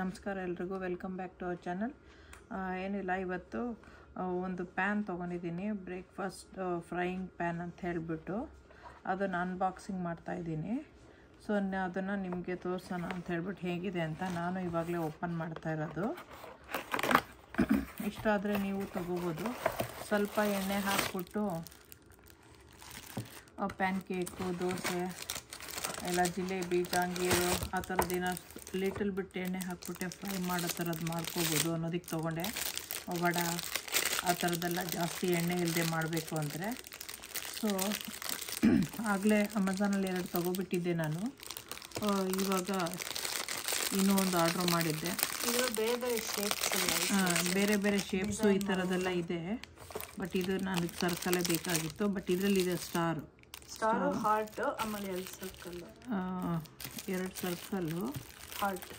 ನಮಸ್ಕಾರ ಎಲ್ರಿಗೂ welcome back to our channel. ಏನಿಲ್ಲ, ಇವತ್ತು ಒಂದು ಪ್ಯಾನ್ ತೊಗೊಂಡಿದ್ದೀನಿ, ಬ್ರೇಕ್ಫಾಸ್ಟ್ ಫ್ರೈಯಿಂಗ್ ಪ್ಯಾನ್ ಅಂತ ಹೇಳಿಬಿಟ್ಟು ಅದನ್ನು ಅನ್ಬಾಕ್ಸಿಂಗ್ ಮಾಡ್ತಾಯಿದ್ದೀನಿ. ಸೊ ಅದನ್ನು ನಿಮಗೆ ತೋರಿಸೋಣ ಅಂತ ಹೇಳ್ಬಿಟ್ಟು ಹೇಗಿದೆ ಅಂತ ನಾನು ಇವಾಗಲೇ ಓಪನ್ ಮಾಡ್ತಾ ಇರೋದು. ಇಷ್ಟ ಆದರೆ ನೀವು ತಗೋಬೋದು. ಸ್ವಲ್ಪ ಎಣ್ಣೆ ಹಾಕ್ಬಿಟ್ಟು ಪ್ಯಾನ್ ಕೇಕು, ದೋಸೆ ಎಲ್ಲ ಜಿಲೇಬಿ, ಜಾಂಗೀರು ಆ ಥರದ್ದೇನೋ ಲಿಟಲ್ ಬಿಟ್ಟು ಎಣ್ಣೆ ಹಾಕ್ಬಿಟ್ಟೆ ಫ್ರೈ ಮಾಡೋ ಥರದ್ದು ಮಾಡ್ಕೋಬೋದು ಅನ್ನೋದಕ್ಕೆ ತೊಗೊಂಡೆ. ವಡೆ ಆ ಥರದ್ದೆಲ್ಲ ಜಾಸ್ತಿ ಎಣ್ಣೆ ಇಲ್ಲದೆ ಮಾಡಬೇಕು ಅಂದರೆ. ಸೊ ಆಗಲೇ ಅಮೆಝಾನಲ್ಲಿ 2 ತೊಗೊಬಿಟ್ಟಿದ್ದೆ ನಾನು. ಇವಾಗ ಇನ್ನೂ ಒಂದು ಆರ್ಡ್ರ್ ಮಾಡಿದ್ದೆ. ಬೇರೆ ಬೇರೆ ಶೇಪ್ಸು ಈ ಥರದ್ದೆಲ್ಲ ಇದೆ. ಬಟ್ ಇದು ನನಗೆ ಸರ್ಕಲೇ ಬೇಕಾಗಿತ್ತು. ಬಟ್ ಇದರಲ್ಲಿದೆ ಸ್ಟಾರು, ಹಾರ್ಟ್, ಆಮೇಲೆ 2 ಸರ್ಕಲ್ಲು, ಹಾರ್ಟ್.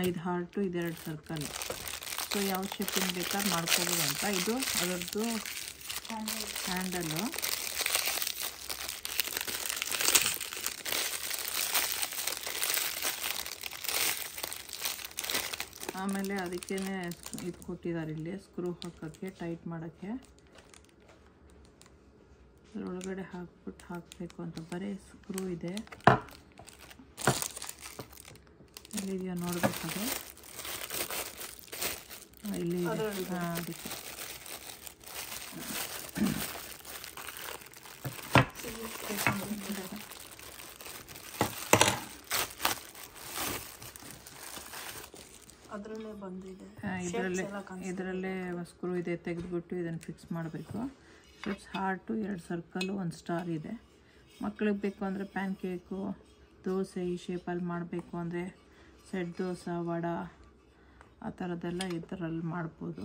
ಇದು ಹಾರ್ಟು, ಇದು 2 ಸರ್ಕಲ್ಲು. ಸೊ ಯಾವ ಶೇಪಿಂಗ್ ಬೇಕಾದ್ರೆ ಮಾಡ್ಕೋಬೋದು ಅಂತ. ಇದು ಅದರದ್ದು ಹ್ಯಾಂಡಲ್ಲು. ಆಮೇಲೆ ಅದಕ್ಕೇ ಇದು ಕೊಟ್ಟಿದ್ದಾರೆ ಇಲ್ಲಿ, ಸ್ಕ್ರೂ ಹಾಕೋಕ್ಕೆ, ಟೈಟ್ ಮಾಡೋಕ್ಕೆ. ಅದರೊಳಗಡೆ ಹಾಕ್ಬಿಟ್ಟು ಹಾಕಬೇಕು ಅಂತ ಬರೀ ಸ್ಕ್ರೂ ಇದೆ. ಎಲ್ಲಿದೆಯೋ ನೋಡಬೇಕದು. ಇಲ್ಲಿ ಅದಕ್ಕೆ ಇದರಲ್ಲೇ ಸ್ಕ್ರೂ ಇದೆ. ತೆಗೆದುಬಿಟ್ಟು ಇದನ್ನು ಫಿಕ್ಸ್ ಮಾಡಬೇಕು. ಸ್ಟೆಪ್ಸ್ ಹಾರ್ಟು, 2 ಸರ್ಕಲ್ಲು, 1 ಸ್ಟಾರ್ ಇದೆ. ಮಕ್ಳಿಗೆ ಬೇಕು ಅಂದರೆ ಪ್ಯಾನ್ ಕೇಕು, ದೋಸೆ ಈ ಶೇಪಲ್ಲಿ ಮಾಡಬೇಕು ಅಂದರೆ ಸೆಟ್ ದೋಸೆ, ವಡೆ ಆ ಥರದ್ದೆಲ್ಲ ಇದರಲ್ಲಿ ಮಾಡ್ಬೋದು.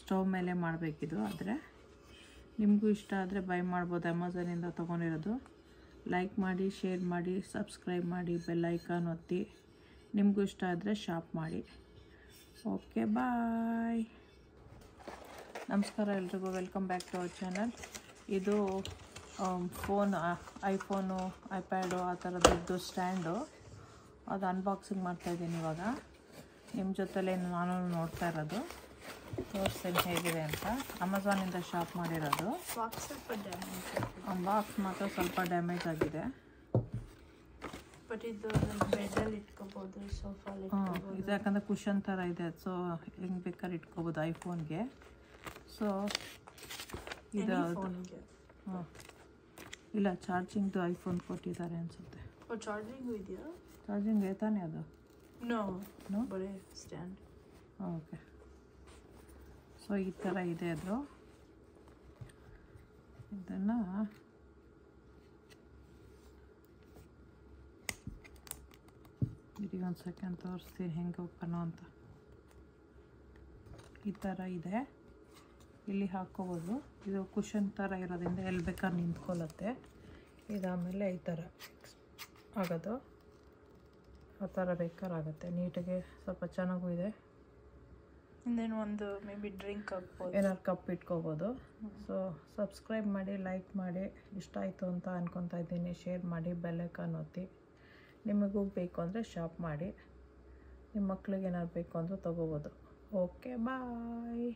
ಸ್ಟವ್ ಮೇಲೆ ಮಾಡಬೇಕಿದು. ಆದರೆ ನಿಮಗೂ ಇಷ್ಟ ಆದರೆ ಬೈ ಮಾಡ್ಬೋದು. ಅಮೆಝಾನಿಂದ ತೊಗೊಂಡಿರೋದು. ಲೈಕ್ ಮಾಡಿ, ಶೇರ್ ಮಾಡಿ, ಸಬ್ಸ್ಕ್ರೈಬ್ ಮಾಡಿ, ಬೆಲ್ ಐಕಾನ್ ಒತ್ತಿ. ನಿಮಗೂ ಇಷ್ಟ ಆದರೆ ಶಾಪ್ ಮಾಡಿ. Okay, bye. ನಮಸ್ಕಾರ ಎಲ್ರಿಗೂ, welcome back to our channel. ಇದು ಫೋನ್, ಐಫೋನು, ಐಪ್ಯಾಡು ಆ ಥರದ್ದು ಸ್ಟ್ಯಾಂಡು. ಅದು ಅನ್ಬಾಕ್ಸಿಂಗ್ ಮಾಡ್ತಾಯಿದ್ದೀನಿ ಇವಾಗ. ನಿಮ್ಮ ಜೊತೆಲೇ ನಾನು ನೋಡ್ತಾ ಇರೋದು. ತೋರಿಸ್ತೀನಿ ಹೇಗಿದೆ ಅಂತ. ಅಮೆಝಾನಿಂದ ಶಾಪ್ ಮಾಡಿರೋದು. ಬಾಕ್ಸ್ ಮಾತ್ರ ಸ್ವಲ್ಪ ಡ್ಯಾಮೇಜ್ ಆಗಿದೆ. ಬಟ್ ಇದು ಬೆಡ್ಡಲ್ಲಿ ಇಟ್ಕೋಬೋದು, ಸೋಫಾಲಿ ಇಟ್ಕೋಬೋದು. ಇದು ಯಾಕಂದರೆ ಕುಷನ್ ಥರ ಇದೆ. ಸೊ ಹೆಂಗೆ ಬೇಕಾದ್ರೆ ಇಟ್ಕೋಬೋದು ಐಫೋನ್ಗೆ. ಸೊ ಇದು ಇಲ್ಲ, ಚಾರ್ಜಿಂಗ್ದು ಐಫೋನ್ ಕೊಟ್ಟಿದ್ದಾರೆ ಅನಿಸುತ್ತೆ. ಚಾರ್ಜಿಂಗು ಇದೆಯಾ? ಚಾರ್ಜಿಂಗ್ ತಾನೇ ಅದು? ನೋ, ಬರೀ ಸ್ಟ್ಯಾಂಡ್. ಓಕೆ. ಸೊ ಈ ಥರ ಇದೆ ಅದು. ಇದನ್ನು ಇದೀಗ ಒಂದು ಸೆಕೆಂಡ್ ತೋರಿಸ್ತೀನಿ ಹೆಂಗೆ ಓಪನು ಅಂತ. ಈ ಥರ ಇದೆ. ಇಲ್ಲಿ ಹಾಕ್ಕೋಬೋದು. ಇದು ಕುಷನ್ ಥರ ಇರೋದ್ರಿಂದ ಎಲ್ಲಿ ಬೇಕಾದ್ರೆ ನಿಂತ್ಕೊಳ್ಳುತ್ತೆ. ಇದಾದಮೇಲೆ ಈ ಥರ ಆಗೋದು, ಆ ಥರ ಬೇಕಾದ್ರೆ ಆಗುತ್ತೆ. ನೀಟಾಗಿ ಸ್ವಲ್ಪ ಚೆನ್ನಾಗೂ ಇದೆ. ಇನ್ನೇನು ಒಂದು ಮೇ ಬಿ ಡ್ರಿಂಕ್ ಹಾಕ್ಬೋದು, ಏನಾದ್ರು ಕಪ್ ಇಟ್ಕೋಬೋದು. ಸೊ ಸಬ್ಸ್ಕ್ರೈಬ್ ಮಾಡಿ, ಲೈಕ್ ಮಾಡಿ. ಇಷ್ಟ ಆಯಿತು ಅಂತ ಅನ್ಕೊತಾ ಇದ್ದೀನಿ. ಶೇರ್ ಮಾಡಿ, ಬೆಲ್ ಐಕಾನ್ ಒತ್ತಿ. ನಿಮಗೂ ಬೇಕು ಅಂದರೆ ಶಾಪ್ ಮಾಡಿ. ನಿಮ್ಮ ಮಕ್ಳಿಗೆ ಏನಾದ್ರು ಬೇಕು ಅಂದರೂ ತೊಗೋಬೋದು. ಓಕೆ, ಬಾಯ್.